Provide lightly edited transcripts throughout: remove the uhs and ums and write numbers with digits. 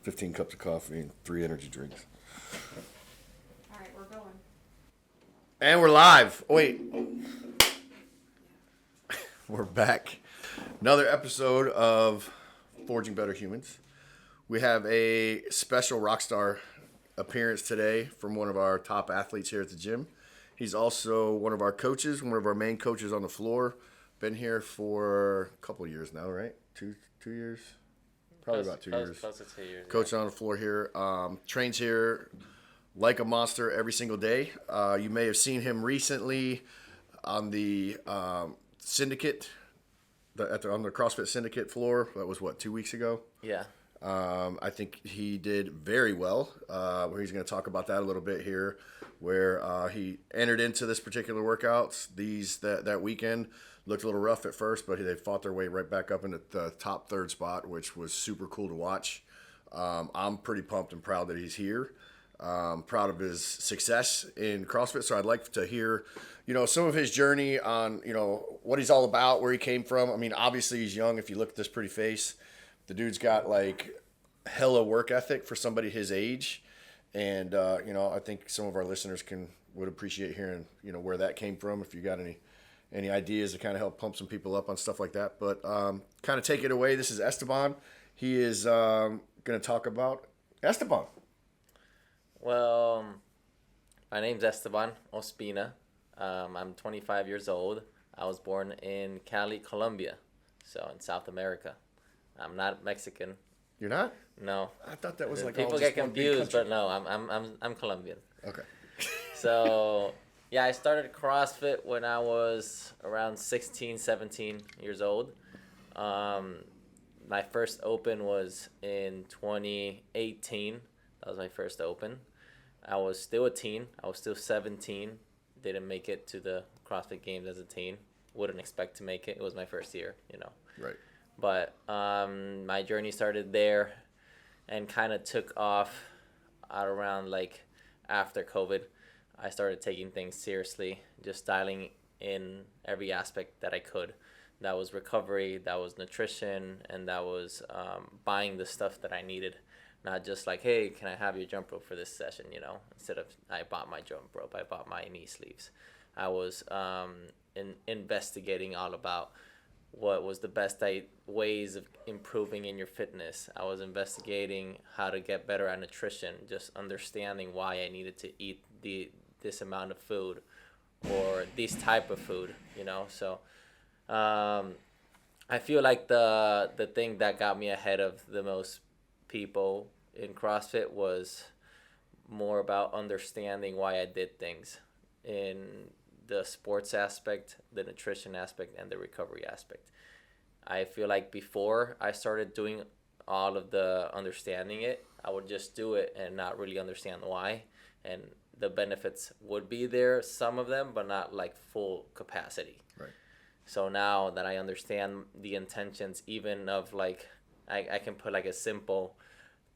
15 cups of coffee and 3 energy drinks. All right, we're going. And we're live. Wait. We're back. Another episode of Forging Better Humans. We have a special rockstar appearance today from one of our top athletes here at the gym. He's also one of our coaches, one of our main coaches on the floor. Been here for a couple of years now, right? Two years? Probably about 2 years. Close to 2 years. Coach on the floor here. Trains here like a monster every single day. You may have seen him recently on the syndicate, on the CrossFit syndicate floor. That was, 2 weeks ago? Yeah. I think he did very well. Where he's going to talk about that a little bit here, where he entered into this particular workouts. That weekend looked a little rough at first, but they fought their way right back up into the top third spot, which was super cool to watch. I'm pretty pumped and proud that he's here. Proud of his success in CrossFit. So I'd like to hear, some of his journey on, what he's all about, where he came from. I mean, obviously he's young. If you look at this pretty face, the dude's got like hella work ethic for somebody his age. And, I think some of our listeners would appreciate hearing, where that came from. If you got any ideas to kind of help pump some people up on stuff like that. But kind of take it away. This is Esteban. He is going to talk about Esteban. Well, my name's Esteban Ospina. I'm 25 years old. I was born in Cali, Colombia, so in South America. I'm not Mexican. You're not? No. I thought that was like people all get just one big confused, but country. no, I'm Colombian. Okay. So, yeah, I started CrossFit when I was around 16, 17 years old. My first open was in 2018. That was my first open. I was still a teen. I was still 17. Didn't make it to the CrossFit Games as a teen. Wouldn't expect to make it. It was my first year, Right. But my journey started there and kind of took off at around after COVID. I started taking things seriously, just dialing in every aspect that I could. That was recovery, that was nutrition, and that was buying the stuff that I needed. Not just like, hey, can I have your jump rope for this session, Instead of, I bought my jump rope, I bought my knee sleeves. I was investigating all about what was the best ways of improving in your fitness. I was investigating how to get better at nutrition, just understanding why I needed to eat this amount of food or this type of food, So I feel like the thing that got me ahead of the most people in CrossFit was more about understanding why I did things in the sports aspect, the nutrition aspect, and the recovery aspect. I feel like before I started doing all of the understanding it, I would just do it and not really understand why. And the benefits would be there, some of them, but not like full capacity. Right. So now that I understand the intentions, even of I can put a simple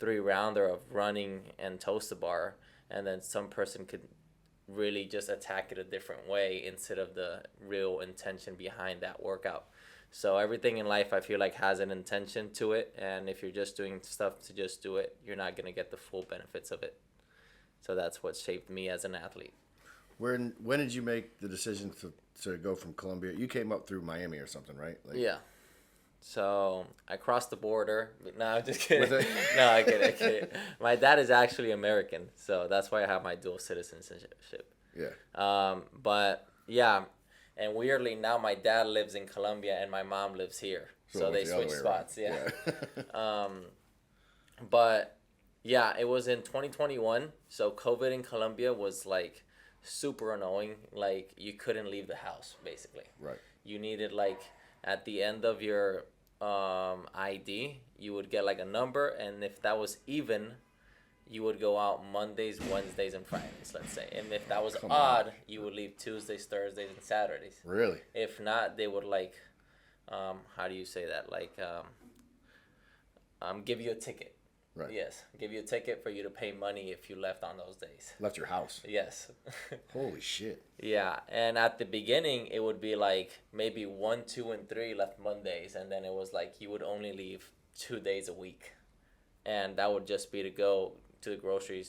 3-rounder of running and toast a bar, and then some person could really just attack it a different way instead of the real intention behind that workout. So everything in life I feel like has an intention to it, and if you're just doing stuff to just do it, you're not going to get the full benefits of it. So that's what shaped me as an athlete. When did you make the decision to go from Colombia? You came up through Miami or something, right? Yeah. So I crossed the border. No, I'm just kidding. Was it? No, I kid. My dad is actually American, so that's why I have my dual citizenship. Yeah. But yeah, and weirdly now my dad lives in Colombia and my mom lives here, so they switch spots. Yeah. But yeah, it was in 2021. So COVID in Colombia was super annoying. You couldn't leave the house basically. Right. You needed at the end of your ID, you would get a number, and if that was even, you would go out Mondays, Wednesdays, and Fridays, let's say. And if that was odd, you would leave Tuesdays, Thursdays, and Saturdays. Really? If not, they would how do you say that? Give you a ticket. Right. Yes, give you a ticket for you to pay money if you left on those days. Left your house. Yes. Holy shit. Yeah, and at the beginning, it would be maybe 1, 2, and 3 left Mondays, and then it was you would only leave 2 days a week. and that would just be to go to the grocery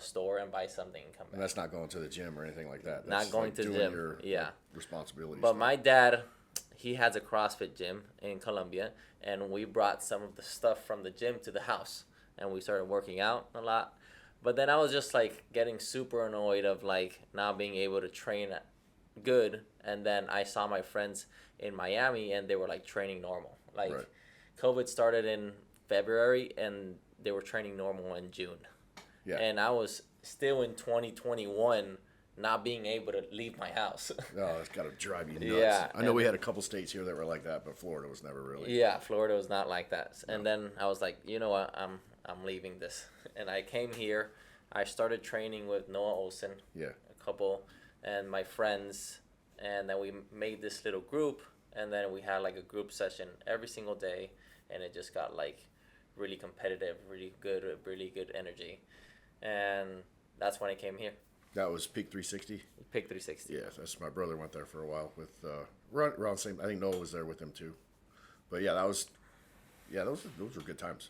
store and buy something and come back. And that's not going to the gym or anything like that. Not That's going like to the doing gym. your Yeah. responsibilities. But my dad, he has a CrossFit gym in Colombia, and we brought some of the stuff from the gym to the house, and we started working out a lot. But then I was just like getting super annoyed of like not being able to train good, and then I saw my friends in Miami, and they were like training normal. Like Right. COVID started in February, and they were training normal in June. Yeah. And I was still in 2021 not being able to leave my house. Oh, it's got to drive you nuts. Yeah, I know we and- had a couple states here that were like that, but Florida was never really. Yeah, Florida was not like that. And then I was like, you know what, I'm leaving this. And I came here. I started training with Noah Olsen, Yeah. a couple, and my friends, and then we made this little group, and then we had like a group session every single day, and it just got like really competitive, really good energy. And that's when I came here. That was Peak 360. Pick 360. Yeah, that's my brother went there for a while with around same. I think Noah was there with him too. But yeah, those were good times.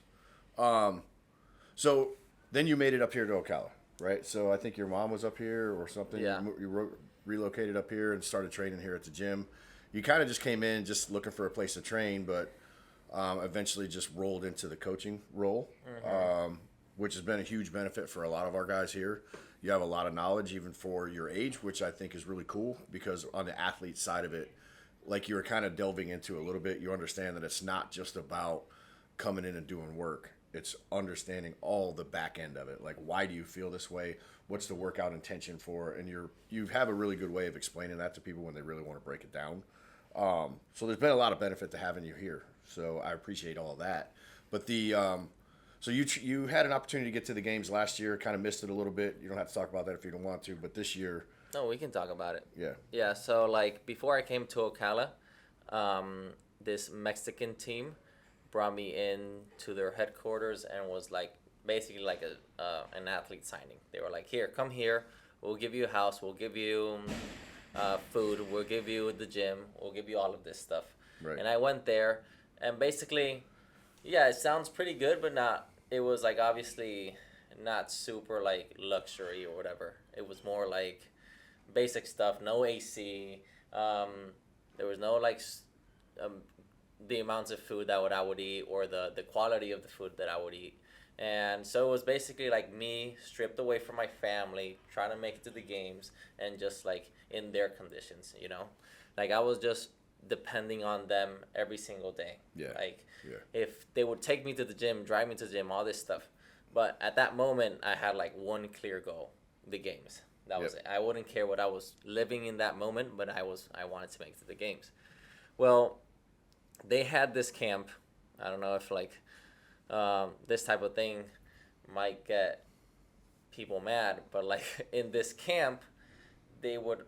So then you made it up here to Ocala, right? So I think your mom was up here or something. Yeah. You relocated up here and started training here at the gym. You kind of just came in just looking for a place to train, but eventually just rolled into the coaching role, which has been a huge benefit for a lot of our guys here. You have a lot of knowledge even for your age, which I think is really cool because on the athlete side of it, like you were kind of delving into a little bit, you understand that it's not just about coming in and doing work. It's understanding all the back end of it. Like, why do you feel this way? What's the workout intention for? And you have a really good way of explaining that to people when they really want to break it down. So there's been a lot of benefit to having you here. So I appreciate all of that. But so you had an opportunity to get to the games last year, kind of missed it a little bit. You don't have to talk about that if you don't want to. But this year, No, we can talk about it. yeah, Yeah, so like before I came to Ocala, this Mexican team brought me in to their headquarters and was like basically like an athlete signing. They were like, here, come here. We'll give you a house. We'll give you food. We'll give you the gym. We'll give you all of this stuff. Right. And I went there, and basically, yeah, it sounds pretty good, but not. It was like obviously not super like luxury or whatever. It was more like basic stuff. No AC. There was no like the amounts of food that I would eat or the quality of the food that I would eat. And so it was basically like me stripped away from my family, trying to make it to the games, and just like in their conditions, you know? Like I was just depending on them every single day. Yeah. Like Yeah. if they would take me to the gym, drive me to the gym, all this stuff. But at that moment, I had like one clear goal, the games. That was Yep. it. I wouldn't care what I was living in that moment, but I wanted to make it to the games. Well, they had this camp. I don't know if like this type of thing might get people mad, but like in this camp, they would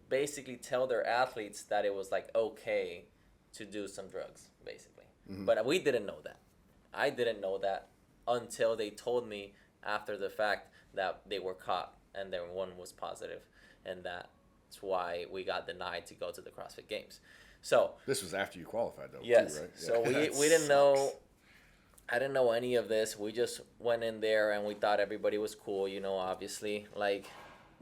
basically tell their athletes that it was like okay to do some drugs, basically. Mm-hmm. But we didn't know that. I didn't know that until they told me after the fact that they were caught and then one was positive, and that's why we got denied to go to the CrossFit Games. So This was after you qualified, though. yes, Too, right? so Yeah. we didn't know. I didn't know any of this. We just went in there and we thought everybody was cool, you know, obviously. Like,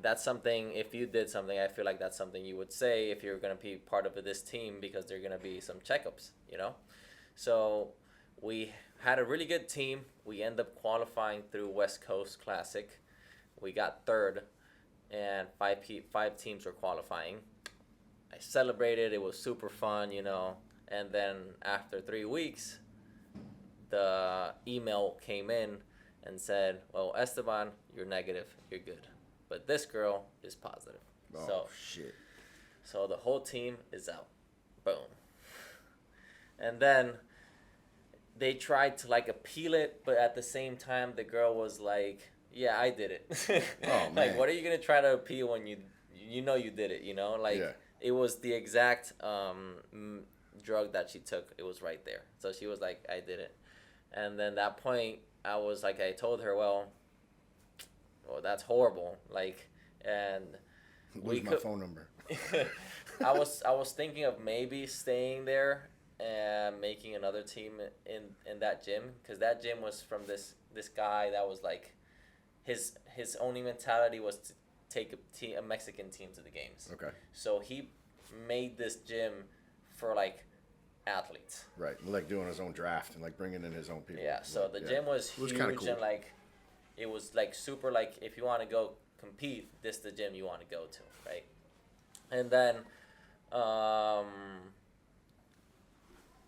that's something, if you did something, I feel like that's something you would say if you're going to be part of this team because there are going to be some checkups, you know? So we had a really good team. We ended up qualifying through West Coast Classic. We got third, and five teams were qualifying. I celebrated. It was super fun, you know. And then after 3 weeks, the email came in and said, well, Esteban, you're negative, you're good. But this girl is positive. Oh, shit. So the whole team is out. Boom. And then they tried to like appeal it, but at the same time, the girl was like, yeah, I did it. Oh, man. Like, what are you going to try to appeal when you know you did it, you know? Like, Yeah. it was the exact drug that she took. It was right there. So she was like, I did it. And then that point, I was like, I told her, well, that's horrible. Like, and Where's my phone number? I was thinking of maybe staying there and making another team in that gym, because that gym was from this guy that was like his only mentality was to take a Mexican team to the games. Okay. So he made this gym for like athletes. Right. Like doing his own draft and like bringing in his own people. Yeah. So the gym was huge, cool. and like it was like super, like if you want to go compete, this is the gym you want to go to, right? And then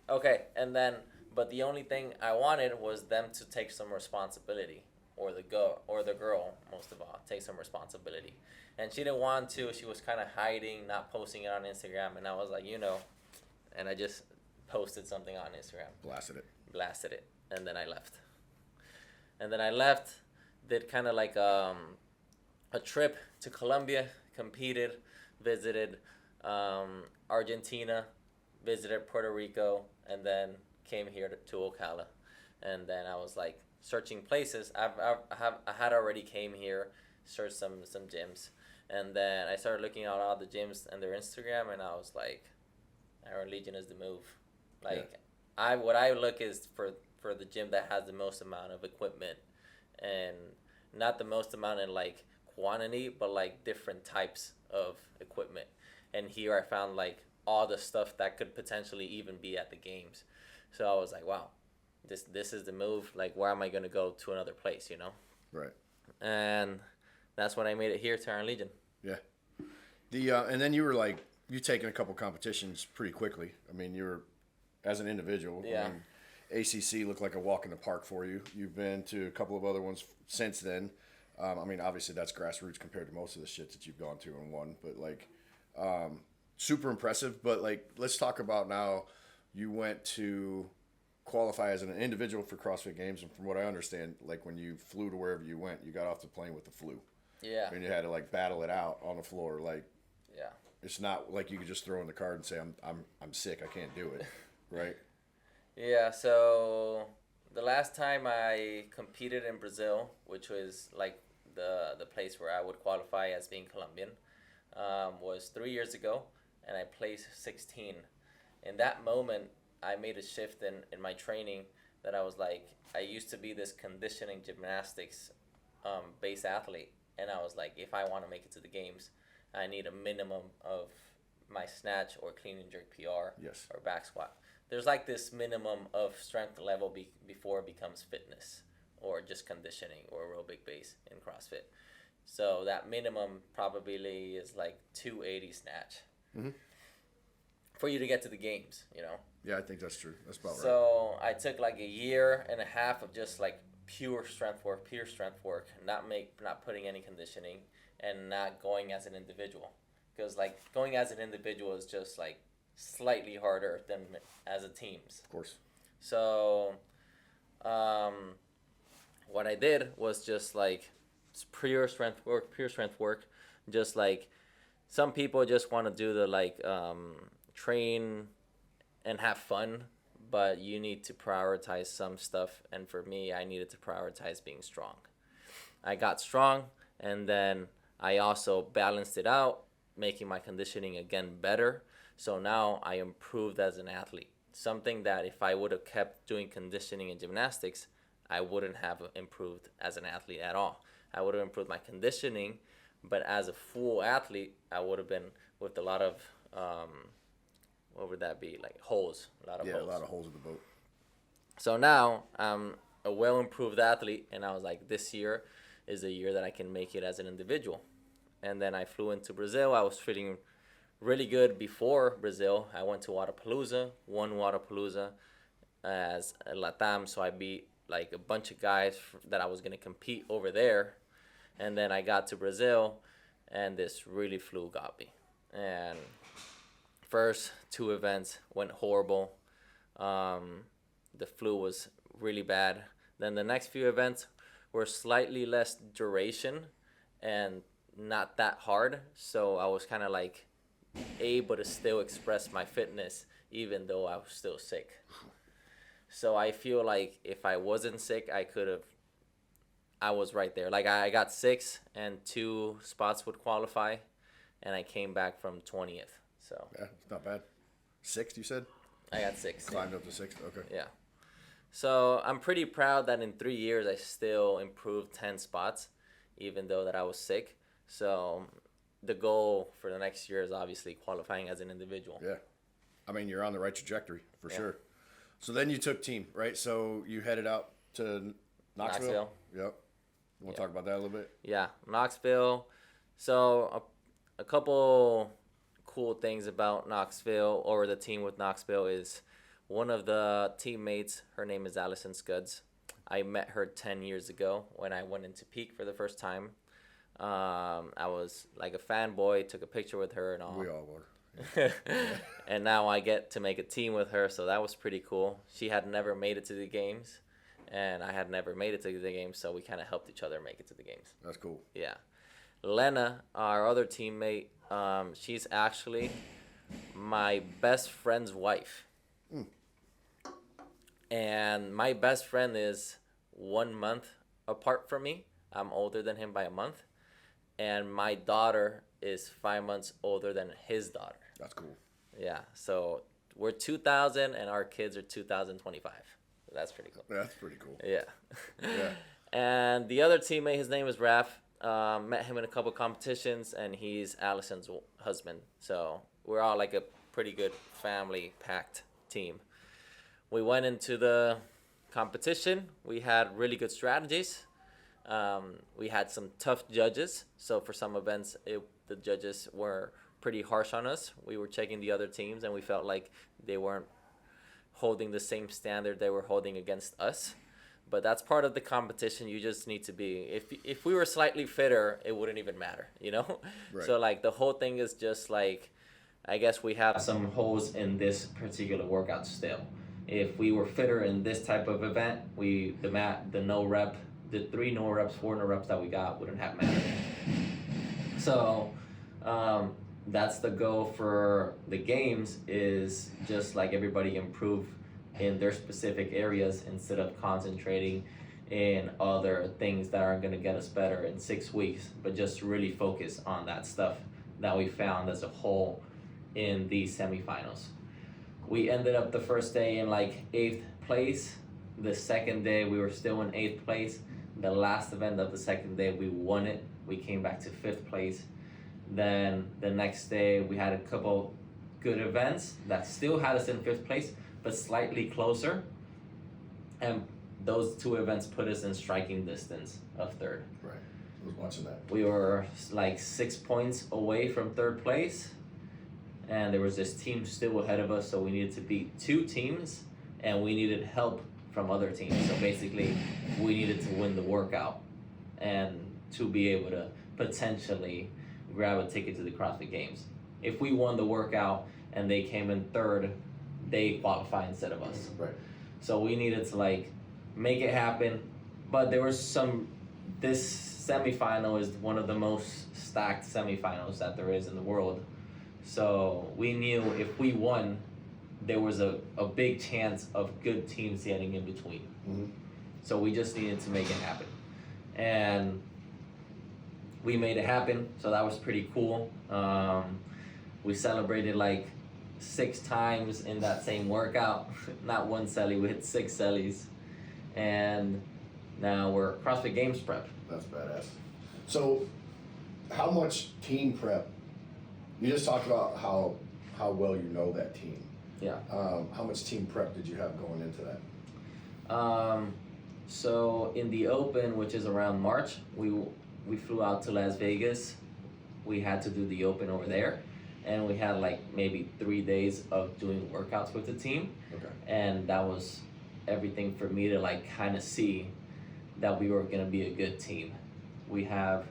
okay, and then but the only thing I wanted was them to take some responsibility, or the girl most of all take some responsibility. And she didn't want to. She was kind of hiding, not posting it on Instagram, and I was like, and I just posted something on Instagram. Blasted it, and then I left. Did kind of like a trip to Colombia, competed, visited Argentina, visited Puerto Rico, and then came here to Ocala. And then I was like searching places. I had already came here, searched some gyms, and then I started looking at all the gyms and their Instagram, and I was like, Iron Legion is the move. Like, yeah. What I look is for the gym that has the most amount of equipment, and not the most amount in like quantity, but like different types of equipment. And here I found like all the stuff that could potentially even be at the games. So I was like, wow, this is the move. Like, where am I going to go to another place, Right. And that's when I made it here to Iron Legion. Yeah. And then you were like, you taken a couple competitions pretty quickly. I mean, you were, as an individual, yeah. I mean, ACC looked like a walk in the park for you. You've been to a couple of other ones since then. I mean, obviously that's grassroots compared to most of the shit that you've gone to and won, but like, super impressive. But like, let's talk about now. You went to qualify as an individual for CrossFit Games, and from what I understand, like when you flew to wherever you went, you got off the plane with the flu. Yeah. And you had to like battle it out on the floor. Like, yeah. It's not like you could just throw in the card and say I'm sick, I can't do it, right? Yeah, so the last time I competed in Brazil, which was like the place where I would qualify as being Colombian, was 3 years ago, and I placed 16. In that moment, I made a shift in my training that I was like, I used to be this conditioning gymnastics base athlete, and I was like, if I want to make it to the games, I need a minimum of my snatch or clean and jerk PR Yes. or back squat. There's like this minimum of strength level before it becomes fitness or just conditioning or aerobic base in CrossFit. So that minimum probably is like 280 snatch for you to get to the games, Yeah, I think that's true. That's about right. So I took like a year and a half of just like pure strength work, not putting any conditioning, and not going as an individual. Because like going as an individual is just like slightly harder than as a teams. Of course. So what I did was just like pure strength work. Just like some people just want to do the like train and have fun, but you need to prioritize some stuff. And for me, I needed to prioritize being strong. I got strong, and then I also balanced it out, making my conditioning again better. So now I improved as an athlete. Something that if I would have kept doing conditioning and gymnastics, I wouldn't have improved as an athlete at all. I would have improved my conditioning, but as a full athlete, I would have been with a lot of, what would that be? Like holes. A lot of holes in the boat. So now I'm a well-improved athlete, and I was like, this year is the year that I can make it as an individual. And then I flew into Brazil. I was feeling really good before Brazil. I went to won Waterpalooza as a Latam, so I beat like a bunch of guys that I was going to compete over there. And then I got to Brazil, and this really flu got me. And first 2 events went horrible. The flu was really bad. Then the next few events were slightly less duration and not that hard, so I was kind of like able to still express my fitness even though I was still sick. So I feel like if I wasn't sick, I was right there. Like I got 6 and 2 spots would qualify, and I came back from 20th. So yeah, it's not bad. 6th, you said? I got 6. Climbed up to 6th. Okay. Yeah. So I'm pretty proud that in 3 years I still improved 10 spots, even though that I was sick. So the goal for the next year is obviously qualifying as an individual. Yeah. I mean, you're on the right trajectory for Yeah. sure. So then you took team, right? So you headed out to Knoxville. Yep. You want to talk about that a little bit? Yeah, Knoxville. So a couple cool things about Knoxville, or the team with Knoxville, is one of the teammates, her name is Allison Scuds. I met her 10 years ago when I went into Peak for the first time. I was like a fanboy, took a picture with her and all. We all were. And now I get to make a team with her, so that was pretty cool. She had never made it to the games, and I had never made it to the games, so we kind of helped each other make it to the games. That's cool. Yeah. Lena, our other teammate, she's actually my best friend's wife. And my best friend is 1 month apart from me. I'm older than him by a month. And my daughter is 5 months older than his daughter. That's cool. Yeah. So we're 2000 and our kids are 2025. That's pretty cool. That's pretty cool. Yeah. Yeah. And the other teammate, his name is Raph. Met him in a couple competitions, and he's Allison's husband. So we're all like a pretty good family-packed team. We went into the competition. We had really good strategies. We had some tough judges. So for some events, the judges were pretty harsh on us. We were checking the other teams, and we felt like they weren't holding the same standard they were holding against us. But that's part of the competition. You just need to be, if we were slightly fitter, it wouldn't even matter, you know? Right. So like the whole thing is just like, I guess we have some holes in this particular workout still. If we were fitter in this type of event, the 3 no reps, 4 no reps that we got wouldn't have mattered. So that's the goal for the games, is just like everybody improve in their specific areas instead of concentrating in other things that aren't going to get us better in 6 weeks, but just really focus on that stuff that we found as a whole in these semifinals. We ended up the first day in like 8th place. The second day we were still in 8th place. The last event of the second day we won it. We came back to 5th place. Then the next day we had a couple good events that still had us in 5th place, but slightly closer. And those 2 events put us in striking distance of 3rd. Right. I was watching that. We were like 6 points away from 3rd place. And there was this team still ahead of us, so we needed to beat 2 teams, and we needed help from other teams. So basically, we needed to win the workout and to be able to potentially grab a ticket to the CrossFit Games. If we won the workout and they came in 3rd, they qualify instead of us. Right. So we needed to like make it happen. But there was this semifinal is one of the most stacked semifinals that there is in the world. So we knew if we won, there was a big chance of good teams getting in between. Mm-hmm. So we just needed to make it happen. And we made it happen, so that was pretty cool. We celebrated like 6 times in that same workout. Not 1 celly, we hit 6 cellies. And now we're CrossFit Games prep. That's badass. So how much team prep? You just talked about how well you know that team. Yeah. How much team prep did you have going into that? So in the Open, which is around March, we flew out to Las Vegas. We had to do the Open over there, and we had like maybe 3 days of doing workouts with the team. Okay. And that was everything for me to like kind of see that we were gonna be a good team. We have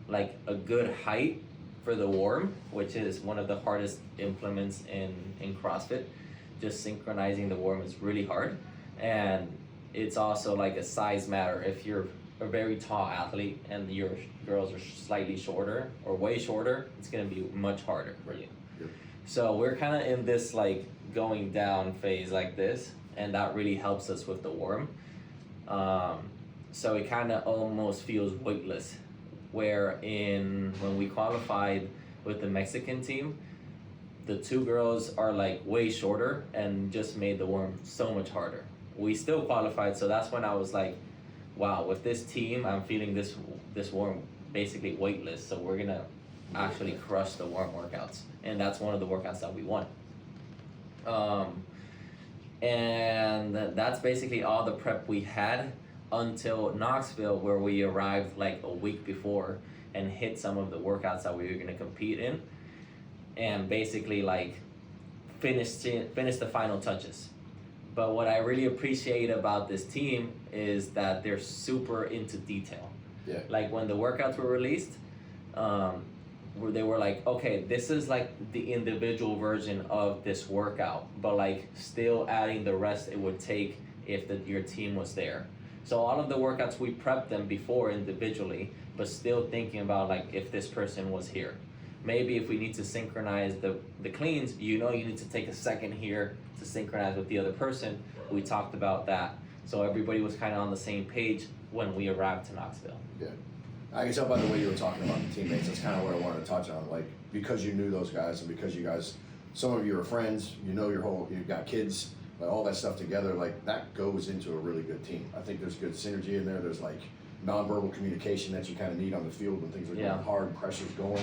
like a good height for the worm, which is one of the hardest implements in CrossFit. Just synchronizing the worm is really hard, and it's also like a size matter. If you're a very tall athlete and your girls are slightly shorter or way shorter, it's gonna be much harder for you. Yep. So we're kind of in this like going down phase like this, and that really helps us with the worm. So it kind of almost feels weightless. When we qualified with the Mexican team, the two girls are like way shorter and just made the worm so much harder. We still qualified, so that's when I was like, wow, with this team, I'm feeling this worm basically weightless, so we're gonna actually crush the worm workouts, and that's one of the workouts that we won. And that's basically all the prep we had until Knoxville, where we arrived like a week before and hit some of the workouts that we were gonna compete in, and basically like finish the final touches. But what I really appreciate about this team is that they're super into detail. Yeah. Like when the workouts were released, where they were like, okay, this is like the individual version of this workout, but like still adding the rest it would take if your team was there. So all of the workouts we prepped them before individually, but still thinking about like if this person was here. Maybe if we need to synchronize the cleans, you need to take a second here to synchronize with the other person. We talked about that. So everybody was kind of on the same page when we arrived to Knoxville. Yeah. I can tell by the way you were talking about the teammates. That's kind of what I wanted to touch on. Like, because you knew those guys and because you guys, some of you are friends, you've got kids, like all that stuff together, like that goes into a really good team. I think there's good synergy in there. There's like nonverbal communication that you kind of need on the field when things are going hard, pressure's going,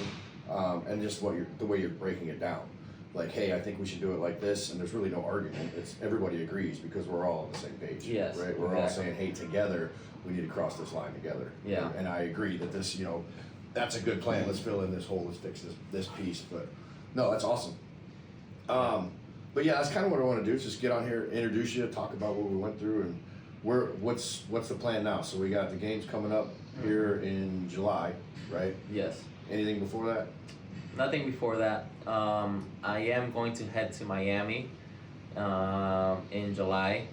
and just the way you're breaking it down. Like, hey, I think we should do it like this, and there's really no argument. It's everybody agrees because we're all on the same page. Yes, right? We're all saying, hey, together we need to cross this line together. Yeah. And I agree that this, that's a good plan. Let's fill in this hole. Let's fix this piece. But no, that's awesome. But yeah, that's kind of what I want to do. Is just get on here, introduce you, talk about what we went through, and what's the plan now. So we got the games coming up here in July, right? Yes. Anything before that? Nothing before that. I am going to head to Miami in July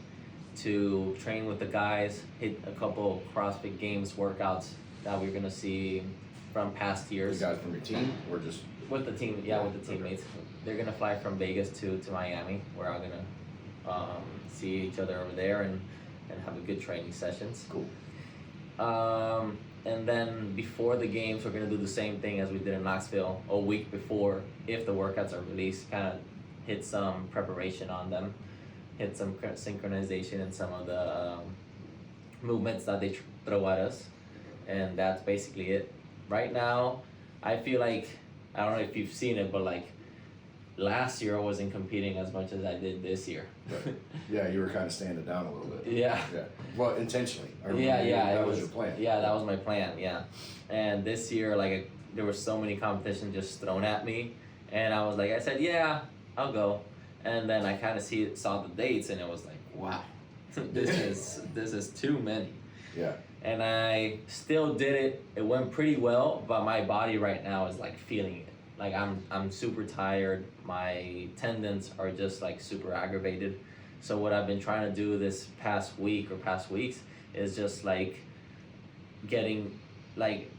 to train with the guys, hit a couple CrossFit Games workouts that we're gonna see from past years. You guys from your team or just? With the team, with the teammates. Okay. They're gonna fly from Vegas to Miami, where I'm gonna see each other over there and have a good training sessions. Cool. And then before the games, we're gonna do the same thing as we did in Knoxville a week before. If the workouts are released, kind of hit some preparation on them, hit some synchronization in some of the movements that they throw at us, and that's basically it. Right now, I feel like, I don't know if you've seen it, but like last year I wasn't competing as much as I did this year. Right. Yeah, you were kind of standing down a little bit. Yeah. Well, intentionally. That was your plan. Yeah, that was my plan. Yeah, and this year, like, there were so many competitions just thrown at me, and I said, yeah, I'll go, and then I kind of saw the dates, and it was like, wow, this is too many. Yeah. And I still did it. It went pretty well, but my body right now is like feeling it. Like I'm super tired. My tendons are just like super aggravated. So what I've been trying to do this past week or past weeks is just like getting like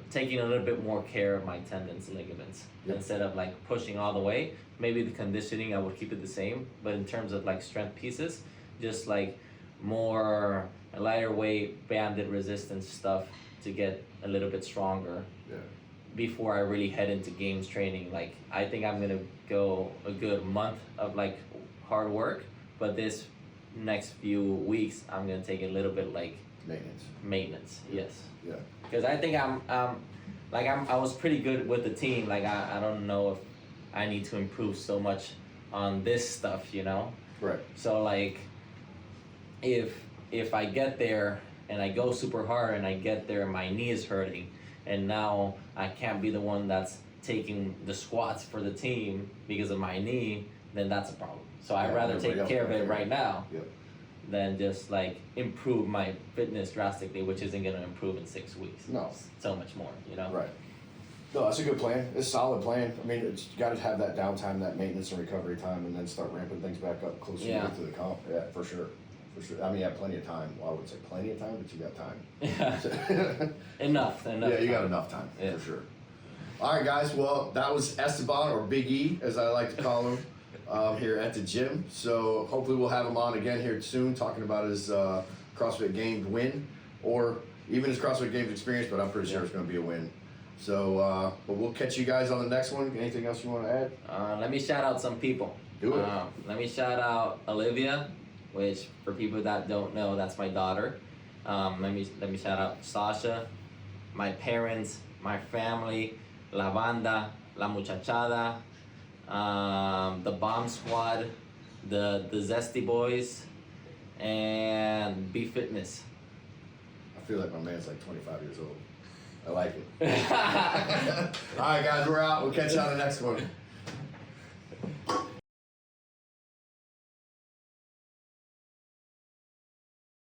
taking a little bit more care of my tendons and ligaments. Yep. Instead of like pushing all the way. Maybe the conditioning I would keep it the same, but in terms of like strength pieces, just like more lighter weight banded resistance stuff to get a little bit stronger. Yeah. Before I really head into games training. Like, I think I'm gonna go a good month of like hard work, but this next few weeks I'm gonna take a little bit like maintenance. Yes. Yeah. Because I think I was pretty good with the team. Like, I don't know if I need to improve so much on this stuff, Right. So like, if I get there and I go super hard and I get there and my knee is hurting, and now I can't be the one that's taking the squats for the team because of my knee, then that's a problem. So I'd rather take care of it right now than just like improve my fitness drastically, which isn't gonna improve in 6 weeks. No. So much more, Right. No, that's a good plan. It's a solid plan. I mean, you got to have that downtime, that maintenance and recovery time, and then start ramping things back up closer to the comp. Yeah, for sure. I mean, you have plenty of time. Well, I would say plenty of time, but you got time. Yeah. enough. Yeah, you got enough time, for sure. All right, guys. Well, that was Esteban, or Big E, as I like to call him, here at the gym. So hopefully we'll have him on again here soon, talking about his CrossFit Games win, or even his CrossFit Games experience, but I'm pretty sure it's going to be a win. So, but we'll catch you guys on the next one. Anything else you want to add? Let me shout out some people. Do it. Let me shout out Olivia, which for people that don't know, that's my daughter. Let me shout out Sasha, my parents, my family, La Banda, La Muchachada, the Bomb Squad, the Zesty Boys, and B Fitness. I feel like my man's like 25 years old. I like it. All right, guys, we're out. We'll catch you on the next one.